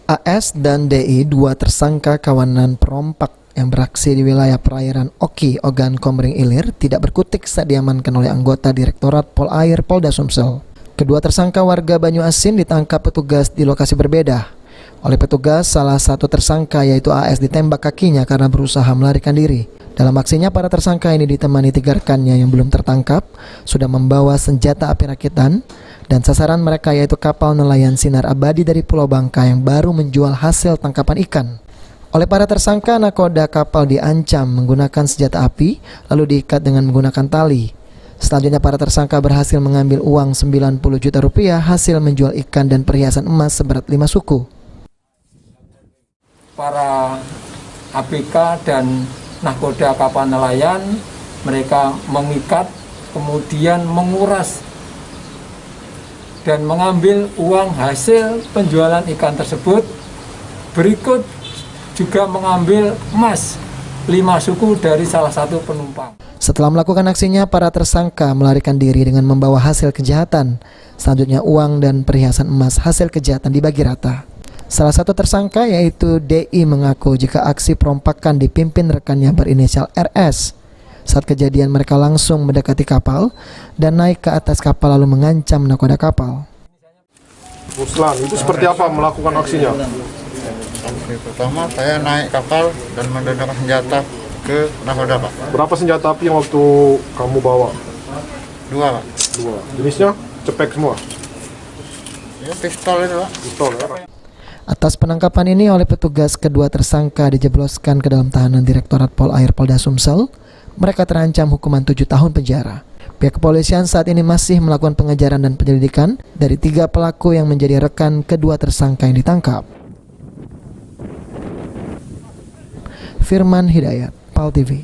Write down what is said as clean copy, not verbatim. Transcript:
AS dan DI, dua tersangka kawanan perompak yang beraksi di wilayah perairan Oki, Ogan Komering Ilir, tidak berkutik saat diamankan oleh anggota Direktorat Polair Polda Sumsel. Kedua tersangka warga Banyu Asin ditangkap petugas di lokasi berbeda. Oleh petugas, salah satu tersangka yaitu AS ditembak kakinya karena berusaha melarikan diri. Dalam aksinya, para tersangka ini ditemani 3 rekannya yang belum tertangkap, sudah membawa senjata api rakitan, dan sasaran mereka yaitu kapal nelayan Sinar Abadi dari Pulau Bangka yang baru menjual hasil tangkapan ikan. Oleh para tersangka, nakoda kapal diancam menggunakan senjata api, lalu diikat dengan menggunakan tali. Selanjutnya para tersangka berhasil mengambil uang 90 juta rupiah hasil menjual ikan dan perhiasan emas seberat 5 suku. Para ABK dan nakoda kapal nelayan, mereka mengikat, kemudian menguras dan mengambil uang hasil penjualan ikan tersebut. Berikut juga mengambil emas 5 suku dari salah satu penumpang. Setelah melakukan aksinya, para tersangka melarikan diri dengan membawa hasil kejahatan. Selanjutnya uang dan perhiasan emas hasil kejahatan dibagi rata. Salah satu tersangka yaitu DI mengaku jika aksi perompakan dipimpin rekannya berinisial RS. Saat kejadian mereka langsung mendekati kapal dan naik ke atas kapal lalu mengancam nakoda kapal. Ruslan, itu seperti apa melakukan aksinya? Pertama saya naik kapal dan menodongkan senjata ke nakoda, Pak. Berapa senjata api yang waktu kamu bawa? 2, Pak. 2. Jenisnya cepek semua? Ya, pistol itu, Pak. Pistol ya? Atas penangkapan ini oleh petugas, kedua tersangka dijebloskan ke dalam tahanan Direktorat Polair Polda Sumsel. Mereka terancam hukuman 7 tahun penjara. Pihak kepolisian saat ini masih melakukan pengejaran dan penyelidikan dari 3 pelaku yang menjadi rekan kedua tersangka yang ditangkap. Firman Hidayat, PAL TV.